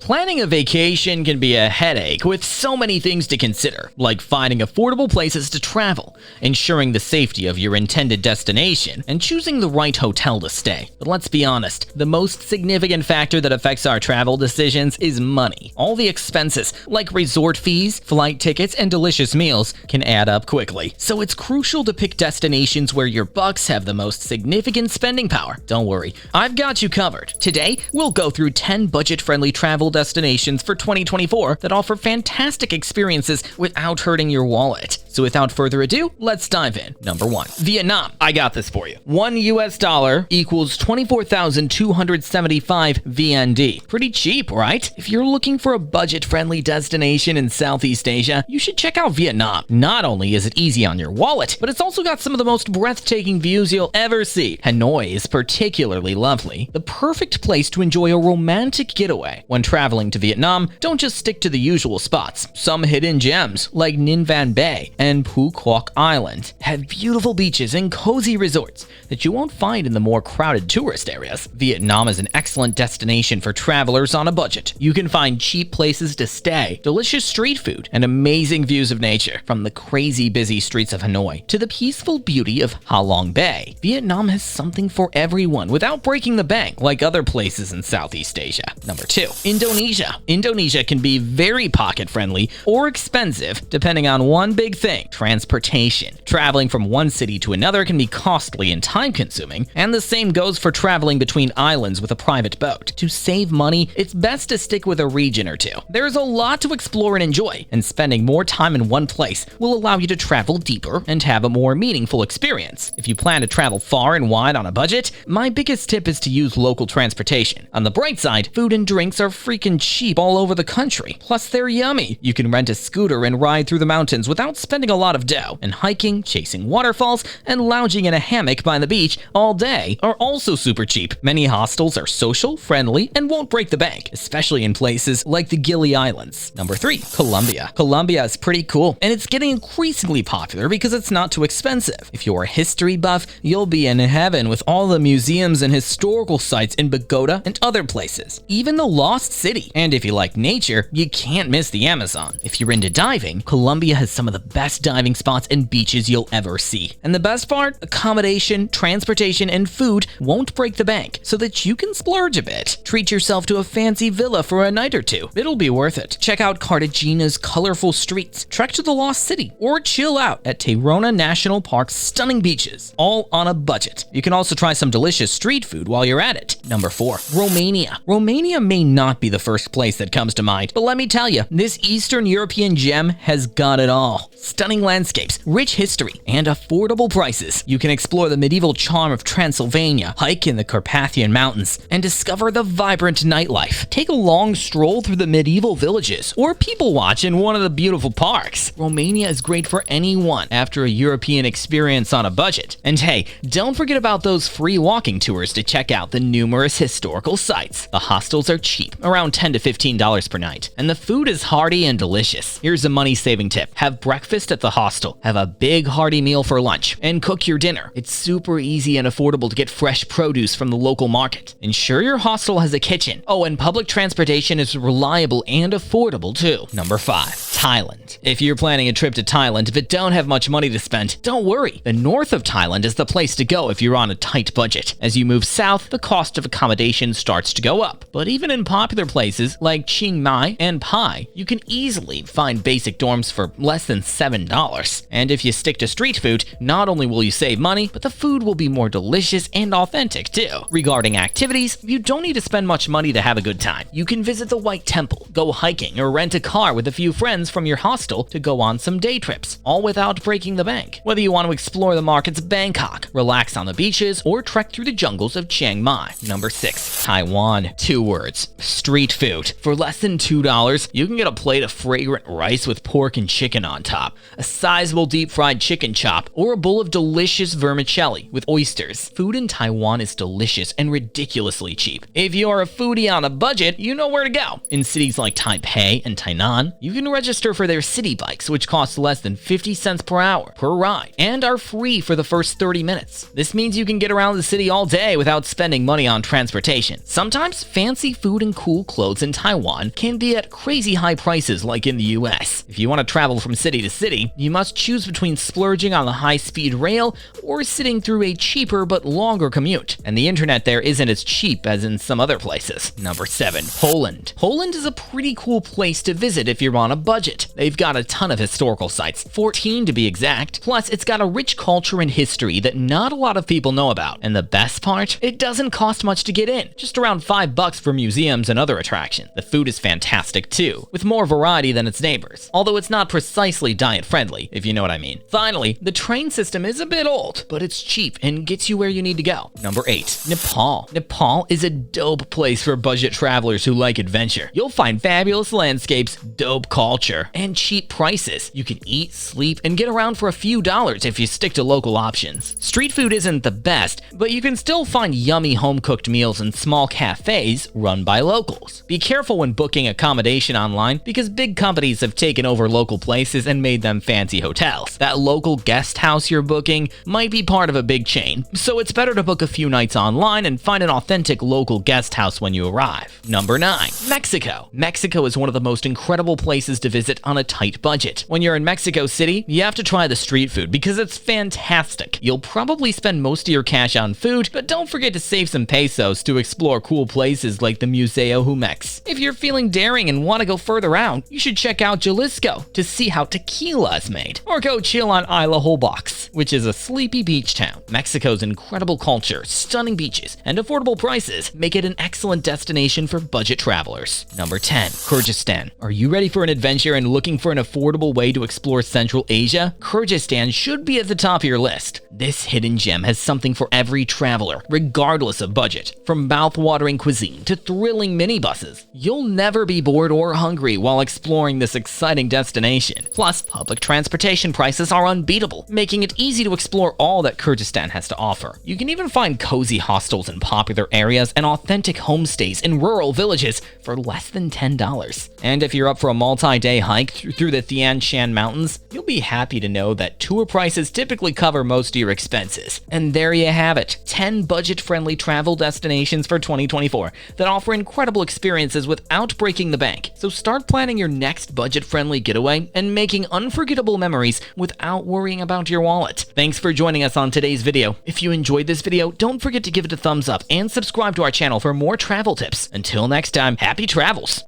Planning a vacation can be a headache with so many things to consider, like finding affordable places to travel, ensuring the safety of your intended destination, and choosing the right hotel to stay. But let's be honest, the most significant factor that affects our travel decisions is money. All the expenses, like resort fees, flight tickets, and delicious meals, can add up quickly. So it's crucial to pick destinations where your bucks have the most significant spending power. Don't worry, I've got you covered. Today, we'll go through 10 budget-friendly travel destinations for 2024 that offer fantastic experiences without hurting your wallet. So without further ado, let's dive in. Number 1. Vietnam. I got this for you. $1 equals 24,275 VND. Pretty cheap, right? If you're looking for a budget-friendly destination in Southeast Asia, you should check out Vietnam. Not only is it easy on your wallet, but it's also got some of the most breathtaking views you'll ever see. Hanoi is particularly lovely, the perfect place to enjoy a romantic getaway. When traveling to Vietnam, don't just stick to the usual spots. Some hidden gems, like Ninh Van Bay and Phu Quoc Island, have beautiful beaches and cozy resorts that you won't find in the more crowded tourist areas. Vietnam is an excellent destination for travelers on a budget. You can find cheap places to stay, delicious street food, and amazing views of nature. From the crazy busy streets of Hanoi to the peaceful beauty of Ha Long Bay, Vietnam has something for everyone without breaking the bank like other places in Southeast Asia. Number 2. Indonesia. Indonesia can be very pocket-friendly or expensive depending on one big thing: transportation. Traveling from one city to another can be costly and time-consuming, and the same goes for traveling between islands with a private boat. To save money, it's best to stick with a region or two. There's a lot to explore and enjoy, and spending more time in one place will allow you to travel deeper and have a more meaningful experience. If you plan to travel far and wide on a budget, my biggest tip is to use local transportation. On the bright side, food and drinks are freaking cheap all over the country. Plus, they're yummy. You can rent a scooter and ride through the mountains without spending a lot of dough. And hiking, chasing waterfalls, and lounging in a hammock by the beach all day are also super cheap. Many hostels are social, friendly, and won't break the bank, especially in places like the Gili Islands. Number 3. Colombia. Colombia is pretty cool, and it's getting increasingly popular because it's not too expensive. If you're a history buff, you'll be in heaven with all the museums and historical sites in Bogota and other places, even the Lost City. And if you like nature, you can't miss the Amazon. If you're into diving, Colombia has some of the best diving spots and beaches you'll ever see. And the best part? Accommodation, transportation, and food won't break the bank, so that you can splurge a bit. Treat yourself to a fancy villa for a night or two. It'll be worth it. Check out Cartagena's colorful streets, trek to the Lost City, or chill out at Tayrona National Park's stunning beaches, all on a budget. You can also try some delicious street food while you're at it. Number 4. Romania. Romania may not be the first place that comes to mind, but let me tell you, this Eastern European gem has got it all. Stunning landscapes, rich history, and affordable prices. You can explore the medieval charm of Transylvania, hike in the Carpathian Mountains, and discover the vibrant nightlife. Take a long stroll through the medieval villages, or people watch in one of the beautiful parks. Romania is great for anyone after a European experience on a budget. And hey, don't forget about those free walking tours to check out the numerous historical sites. The hostels are cheap, around $10 to $15 per night, and the food is hearty and delicious. Here's a money-saving tip. Have breakfast at the hostel, have a big hearty meal for lunch, and cook your dinner. It's super easy and affordable to get fresh produce from the local market. Ensure your hostel has a kitchen. Oh, and public transportation is reliable and affordable too. Number 5. Thailand. If you're planning a trip to Thailand but don't have much money to spend, don't worry. The north of Thailand is the place to go if you're on a tight budget. As you move south, the cost of accommodation starts to go up. But even in popular places like Chiang Mai and Pai, you can easily find basic dorms for less than $7. And if you stick to street food, not only will you save money, but the food will be more delicious and authentic too. Regarding activities, you don't need to spend much money to have a good time. You can visit the White Temple, go hiking, or rent a car with a few friends from your hostel to go on some day trips, all without breaking the bank. Whether you want to explore the markets of Bangkok, relax on the beaches, or trek through the jungles of Chiang Mai. Number 6. Taiwan. 2 words. Street food. For less than $2, you can get a plate of fragrant rice with pork and chicken on top, a sizable deep-fried chicken chop, or a bowl of delicious vermicelli with oysters. Food in Taiwan is delicious and ridiculously cheap. If you are a foodie on a budget, you know where to go. In cities like Taipei and Tainan, you can register for their city bikes, which cost less than 50 cents per hour per ride and are free for the first 30 minutes. This means you can get around the city all day without spending money on transportation. Sometimes fancy food and cool clothes in Taiwan can be at crazy high prices like in the US. If you want to travel from city to city, you must choose between splurging on the high-speed rail or sitting through a cheaper but longer commute. And the internet there isn't as cheap as in some other places. Number 7. Poland. Poland is a pretty cool place to visit if you're on a budget. They've got a ton of historical sites, 14 to be exact. Plus, it's got a rich culture and history that not a lot of people know about. And the best part? It doesn't cost much to get in, just around $5 for museums and other attractions. The food is fantastic too, with more variety than its neighbors, although it's not precisely diet-friendly, if you know what I mean. Finally, the train system is a bit old, but it's cheap and gets you where you need to go. Number 8. Nepal. Nepal is a dope place for budget travelers who like adventure. You'll find fabulous landscapes, dope culture, and cheap prices. You can eat, sleep, and get around for a few dollars if you stick to local options. Street food isn't the best, but you can still find yummy home-cooked meals in small cafes run by locals. Be careful when booking accommodation online because big companies have taken over local places and made them fancy hotels. That local guest house you're booking might be part of a big chain, so it's better to book a few nights online and find an authentic local guest house when you arrive. Number 9. Mexico. Mexico is one of the most incredible places to visit on a tight budget. When you're in Mexico City, you have to try the street food because it's fantastic. You'll probably spend most of your cash on food, but don't forget to save some pesos to explore cool places like the Museo Jumex. If you're feeling daring and want to go further out, you should check out Jalisco to see how tequila is made. Or go chill on Isla Holbox, which is a sleepy beach town. Mexico's incredible culture, stunning beaches, and affordable prices make it an excellent destination for budget travelers. Number 10. Kyrgyzstan. Are you ready for an adventure and looking for an affordable way to explore Central Asia? Kyrgyzstan should be at the top of your list. This hidden gem has something for every traveler, regardless of budget. From mouth-watering cuisine to thrilling minibuses, you'll never be bored or hungry while exploring this exciting destination. Plus, public transportation prices are unbeatable, making it easy to explore all that Kyrgyzstan has to offer. You can even find cozy hostels in popular areas and authentic homestays in rural villages for less than $10. And if you're up for a multi-day hike through the Tian Shan Mountains, you'll be happy to know that tour prices typically cover most of your expenses. And there you have it, 10 budget-friendly travel destinations for 2024 that offer incredible experiences without breaking the bank. So start planning your next budget-friendly getaway and making unforgettable memories without worrying about your wallet. Thanks for joining us on today's video. If you enjoyed this video, don't forget to give it a thumbs up and subscribe to our channel for more travel tips. Until next time, happy travels!